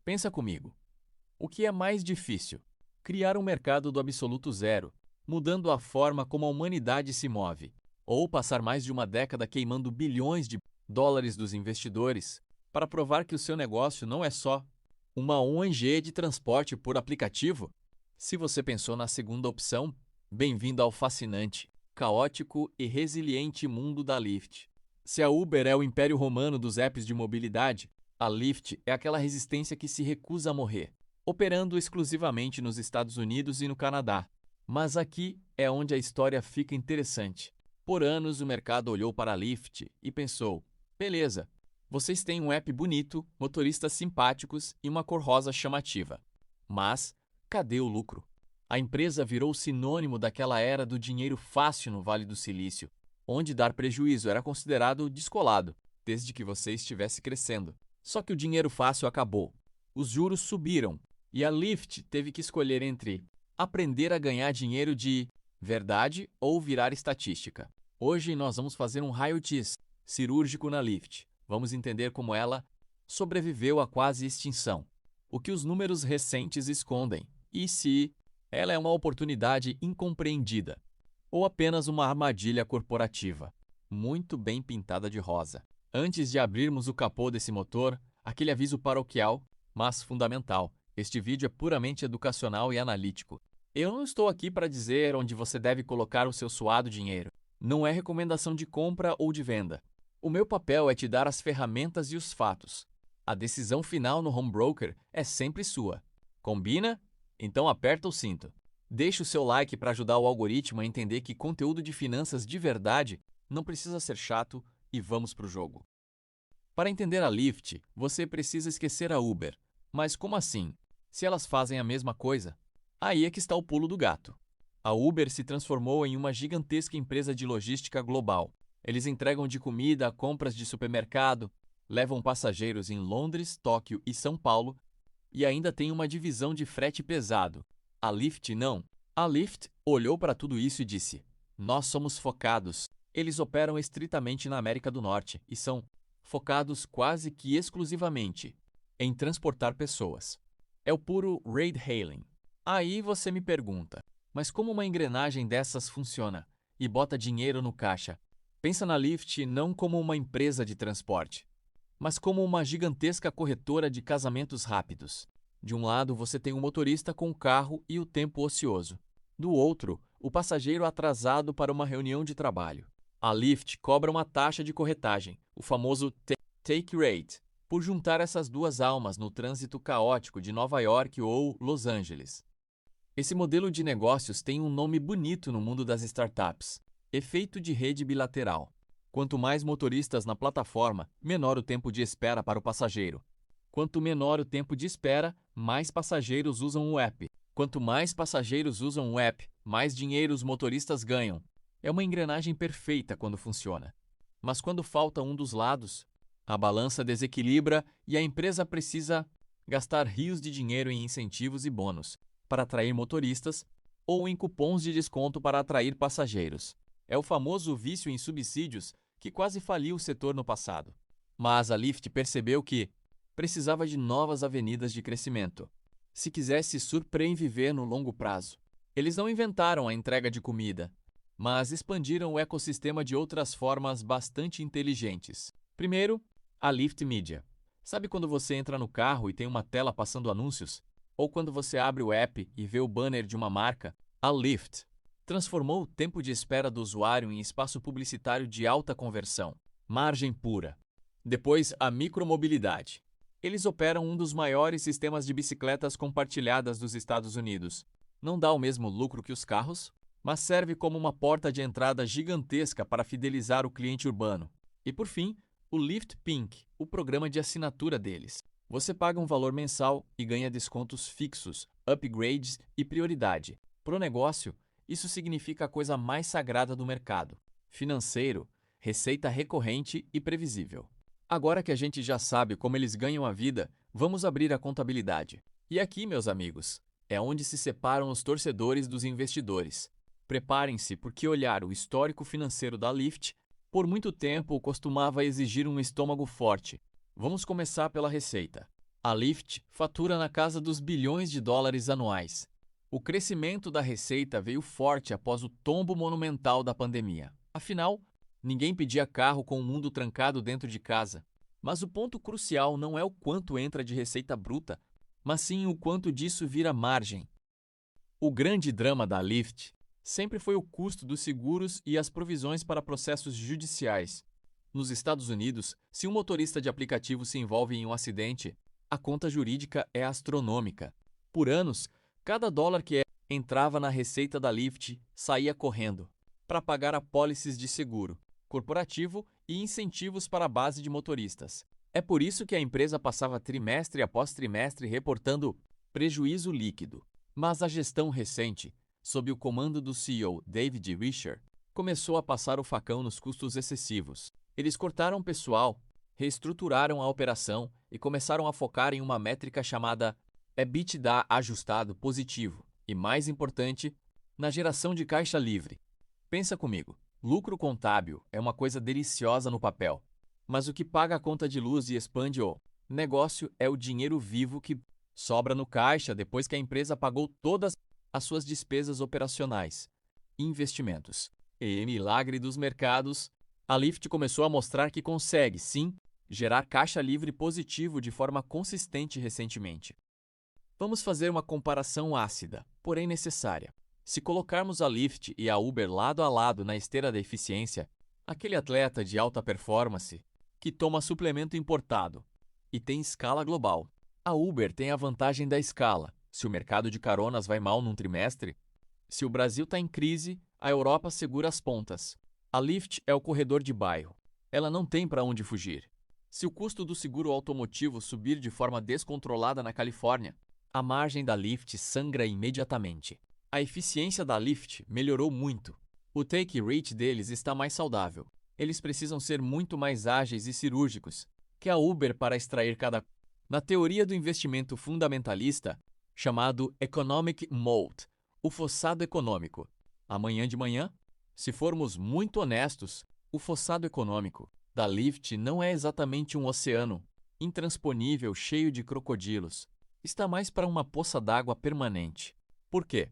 Pensa comigo. O que é mais difícil? Criar um mercado do absoluto zero, mudando a forma como a humanidade se move, ou passar mais de uma década queimando bilhões de dólares dos investidores para provar que o seu negócio não é só uma ONG de transporte por aplicativo? Se você pensou na segunda opção, bem-vindo ao fascinante, caótico e resiliente mundo da Lyft. Se a Uber é o império romano dos apps de mobilidade, a Lyft é aquela resistência que se recusa a morrer, operando exclusivamente nos Estados Unidos e no Canadá. Mas aqui é onde a história fica interessante. Por anos, o mercado olhou para a Lyft e pensou: beleza, vocês têm um app bonito, motoristas simpáticos e uma cor rosa chamativa. Mas cadê o lucro? A empresa virou sinônimo daquela era do dinheiro fácil no Vale do Silício, onde dar prejuízo era considerado descolado, desde que você estivesse crescendo. Só que o dinheiro fácil acabou. Os juros subiram e a Lyft teve que escolher entre aprender a ganhar dinheiro de verdade ou virar estatística. Hoje nós vamos fazer um raio-x cirúrgico na Lyft. Vamos entender como ela sobreviveu à quase extinção, o que os números recentes escondem e se ela é uma oportunidade incompreendida ou apenas uma armadilha corporativa, muito bem pintada de rosa. Antes de abrirmos o capô desse motor, aquele aviso paroquial, mas fundamental. Este vídeo é puramente educacional e analítico. Eu não estou aqui para dizer onde você deve colocar o seu suado dinheiro. Não é recomendação de compra ou de venda. O meu papel é te dar as ferramentas e os fatos. A decisão final no home broker é sempre sua. Combina? Então aperta o cinto. Deixe o seu like para ajudar o algoritmo a entender que conteúdo de finanças de verdade não precisa ser chato e vamos para o jogo. Para entender a Lyft, você precisa esquecer a Uber. Mas como assim? Se elas fazem a mesma coisa? Aí é que está o pulo do gato. A Uber se transformou em uma gigantesca empresa de logística global. Eles entregam de comida a compras de supermercado, levam passageiros em Londres, Tóquio e São Paulo e ainda tem uma divisão de frete pesado. A Lyft não. A Lyft olhou para tudo isso e disse: nós somos focados. Eles operam estritamente na América do Norte e são focados quase que exclusivamente em transportar pessoas. É o puro ride-hailing. Aí você me pergunta, mas como uma engrenagem dessas funciona e bota dinheiro no caixa? Pensa na Lyft não como uma empresa de transporte, mas como uma gigantesca corretora de casamentos rápidos. De um lado, você tem o motorista com o carro e o tempo ocioso. Do outro, o passageiro atrasado para uma reunião de trabalho. A Lyft cobra uma taxa de corretagem, o famoso take rate, por juntar essas duas almas no trânsito caótico de Nova York ou Los Angeles. Esse modelo de negócios tem um nome bonito no mundo das startups: efeito de rede bilateral. Quanto mais motoristas na plataforma, menor o tempo de espera para o passageiro. Quanto menor o tempo de espera, mais passageiros usam o app. Quanto mais passageiros usam o app, mais dinheiro os motoristas ganham. É uma engrenagem perfeita quando funciona. Mas quando falta um dos lados, a balança desequilibra e a empresa precisa gastar rios de dinheiro em incentivos e bônus para atrair motoristas ou em cupons de desconto para atrair passageiros. É o famoso vício em subsídios que quase faliu o setor no passado. Mas a Lyft percebeu que precisava de novas avenidas de crescimento, se quisesse sobreviver no longo prazo. Eles não inventaram a entrega de comida, mas expandiram o ecossistema de outras formas bastante inteligentes. Primeiro, a Lyft Media. Sabe quando você entra no carro e tem uma tela passando anúncios? Ou quando você abre o app e vê o banner de uma marca? A Lyft transformou o tempo de espera do usuário em espaço publicitário de alta conversão, margem pura. Depois, a micromobilidade. Eles operam um dos maiores sistemas de bicicletas compartilhadas dos Estados Unidos. Não dá o mesmo lucro que os carros, mas serve como uma porta de entrada gigantesca para fidelizar o cliente urbano. E por fim, o Lyft Pink, o programa de assinatura deles. Você paga um valor mensal e ganha descontos fixos, upgrades e prioridade. Para o negócio, isso significa a coisa mais sagrada do mercado: financeiro, receita recorrente e previsível. Agora que a gente já sabe como eles ganham a vida, vamos abrir a contabilidade. E aqui, meus amigos, é onde se separam os torcedores dos investidores. Preparem-se, porque olhar o histórico financeiro da Lyft por muito tempo costumava exigir um estômago forte. Vamos começar pela receita. A Lyft fatura na casa dos bilhões de dólares anuais. O crescimento da receita veio forte após o tombo monumental da pandemia. Afinal, ninguém pedia carro com o mundo trancado dentro de casa. Mas o ponto crucial não é o quanto entra de receita bruta, mas sim o quanto disso vira margem. O grande drama da Lyft sempre foi o custo dos seguros e as provisões para processos judiciais. Nos Estados Unidos, se um motorista de aplicativo se envolve em um acidente, a conta jurídica é astronômica. Por anos, cada dólar que entrava na receita da Lyft saía correndo para pagar apólices de seguro corporativo e incentivos para a base de motoristas. É por isso que a empresa passava trimestre após trimestre reportando prejuízo líquido. Mas a gestão recente, sob o comando do CEO David Risher, começou a passar o facão nos custos excessivos. Eles cortaram pessoal, reestruturaram a operação e começaram a focar em uma métrica chamada EBITDA ajustado positivo e, mais importante, na geração de caixa livre. Pensa comigo, lucro contábil é uma coisa deliciosa no papel, mas o que paga a conta de luz e expande o negócio é o dinheiro vivo que sobra no caixa depois que a empresa pagou todas as suas despesas operacionais, investimentos. E milagre dos mercados, a Lyft começou a mostrar que consegue, sim, gerar caixa livre positivo de forma consistente recentemente. Vamos fazer uma comparação ácida, porém necessária. Se colocarmos a Lyft e a Uber lado a lado na esteira da eficiência, aquele atleta de alta performance que toma suplemento importado e tem escala global. A Uber tem a vantagem da escala. Se o mercado de caronas vai mal num trimestre, se o Brasil está em crise, a Europa segura as pontas. A Lyft é o corredor de bairro. Ela não tem para onde fugir. Se o custo do seguro automotivo subir de forma descontrolada na Califórnia, a margem da Lyft sangra imediatamente. A eficiência da Lyft melhorou muito. O take rate deles está mais saudável. Eles precisam ser muito mais ágeis e cirúrgicos que a Uber para extrair cada. Na teoria do investimento fundamentalista, chamado Economic Moat, o fossado econômico. Amanhã de manhã, se formos muito honestos, o fossado econômico da Lyft não é exatamente um oceano intransponível cheio de crocodilos. Está mais para uma poça d'água permanente. Por quê?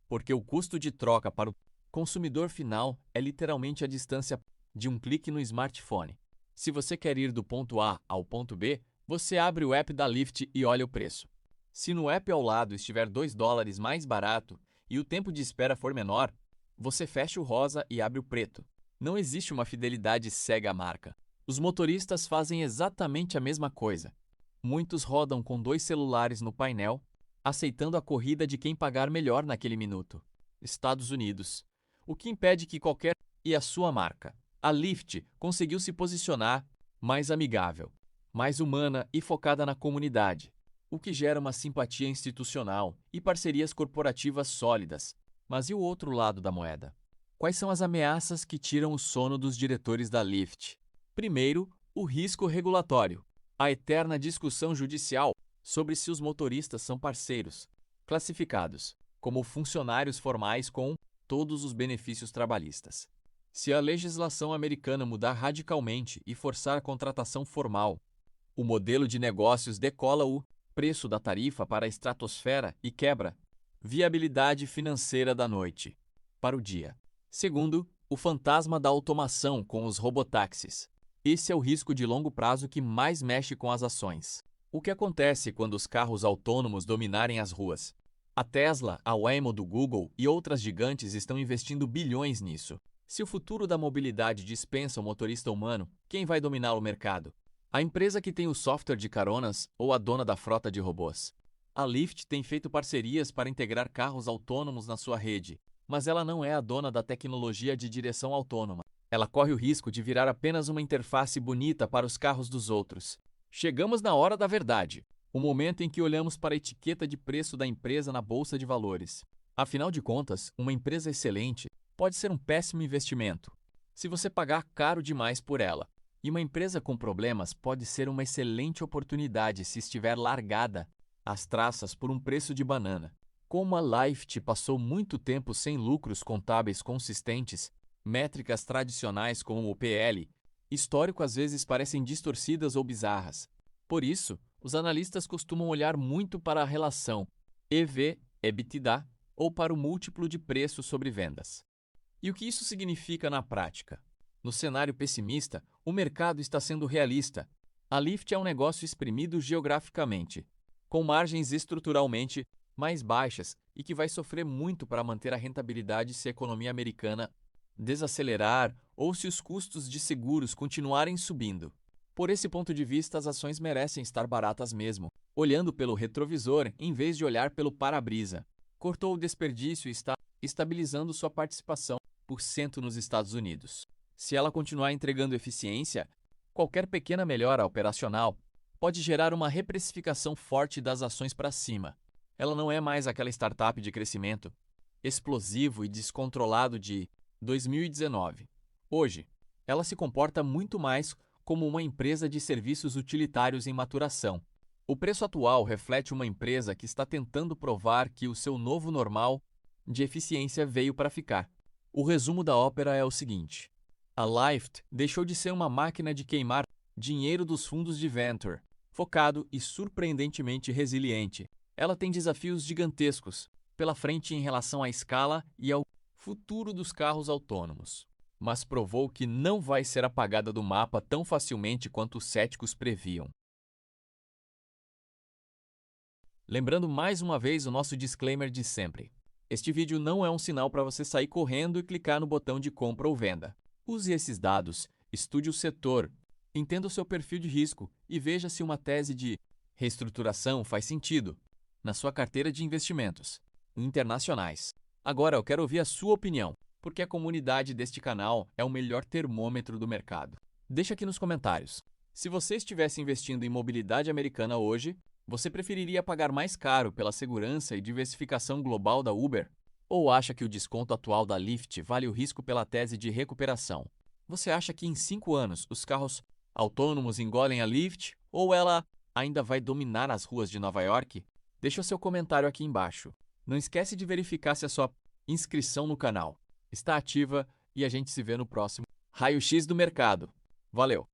Porque o custo de troca para o consumidor final é literalmente a distância de um clique no smartphone. Se você quer ir do ponto A ao ponto B, você abre o app da Lyft e olha o preço. Se no app ao lado estiver $2 mais barato e o tempo de espera for menor, você fecha o rosa e abre o preto. Não existe uma fidelidade cega à marca. Os motoristas fazem exatamente a mesma coisa. Muitos rodam com 2 celulares no painel, aceitando a corrida de quem pagar melhor naquele minuto. Estados Unidos. O que impede que qualquer e a sua marca. A Lyft conseguiu se posicionar mais amigável, mais humana e focada na comunidade, o que gera uma simpatia institucional e parcerias corporativas sólidas. Mas e o outro lado da moeda? Quais são as ameaças que tiram o sono dos diretores da Lyft? Primeiro, o risco regulatório. A eterna discussão judicial sobre se os motoristas são parceiros, classificados como funcionários formais com todos os benefícios trabalhistas. Se a legislação americana mudar radicalmente e forçar a contratação formal, o modelo de negócios decola o preço da tarifa para a estratosfera e quebra viabilidade financeira da noite para o dia. Segundo, o fantasma da automação com os robotáxis. Esse é o risco de longo prazo que mais mexe com as ações. O que acontece quando os carros autônomos dominarem as ruas? A Tesla, a Waymo do Google e outras gigantes estão investindo bilhões nisso. Se o futuro da mobilidade dispensa o motorista humano, quem vai dominar o mercado? A empresa que tem o software de caronas ou a dona da frota de robôs? A Lyft tem feito parcerias para integrar carros autônomos na sua rede, mas ela não é a dona da tecnologia de direção autônoma. Ela corre o risco de virar apenas uma interface bonita para os carros dos outros. Chegamos na hora da verdade, o momento em que olhamos para a etiqueta de preço da empresa na bolsa de valores. Afinal de contas, uma empresa excelente pode ser um péssimo investimento se você pagar caro demais por ela. E uma empresa com problemas pode ser uma excelente oportunidade se estiver largada às traças por um preço de banana. Como a Lyft passou muito tempo sem lucros contábeis consistentes, métricas tradicionais como o PL, histórico às vezes parecem distorcidas ou bizarras. Por isso, Os analistas costumam olhar muito para a relação EV/EBITDA ou para o múltiplo de preço sobre vendas. E o que isso significa na prática? No cenário pessimista, o mercado está sendo realista. A Lyft é um negócio espremido geograficamente, com margens estruturalmente mais baixas e que vai sofrer muito para manter a rentabilidade se a economia americana desacelerar ou se os custos de seguros continuarem subindo. Por esse ponto de vista, as ações merecem estar baratas mesmo, olhando pelo retrovisor em vez de olhar pelo para-brisa. Cortou o desperdício e está estabilizando sua participação por cento nos Estados Unidos. Se ela continuar entregando eficiência, qualquer pequena melhora operacional pode gerar uma reprecificação forte das ações para cima. Ela não é mais aquela startup de crescimento explosivo e descontrolado de 2019. Hoje, ela se comporta muito mais como uma empresa de serviços utilitários em maturação. O preço atual reflete uma empresa que está tentando provar que o seu novo normal de eficiência veio para ficar. O resumo da ópera é o seguinte: a Lyft deixou de ser uma máquina de queimar dinheiro dos fundos de venture, focado e surpreendentemente resiliente. Ela tem desafios gigantescos pela frente em relação à escala e ao futuro dos carros autônomos, mas provou que não vai ser apagada do mapa tão facilmente quanto os céticos previam. Lembrando mais uma vez o nosso disclaimer de sempre. Este vídeo não é um sinal para você sair correndo e clicar no botão de compra ou venda. Use esses dados, estude o setor, entenda o seu perfil de risco e veja se uma tese de reestruturação faz sentido na sua carteira de investimentos internacionais. Agora eu quero ouvir a sua opinião, porque a comunidade deste canal é o melhor termômetro do mercado. Deixa aqui nos comentários. Se você estivesse investindo em mobilidade americana hoje, você preferiria pagar mais caro pela segurança e diversificação global da Uber? Ou acha que o desconto atual da Lyft vale o risco pela tese de recuperação? Você acha que em 5 anos os carros autônomos engolem a Lyft ou ela ainda vai dominar as ruas de Nova York? Deixa o seu comentário aqui embaixo. Não esquece de verificar se a sua inscrição no canal está ativa e a gente se vê no próximo Raio X do Mercado. Valeu!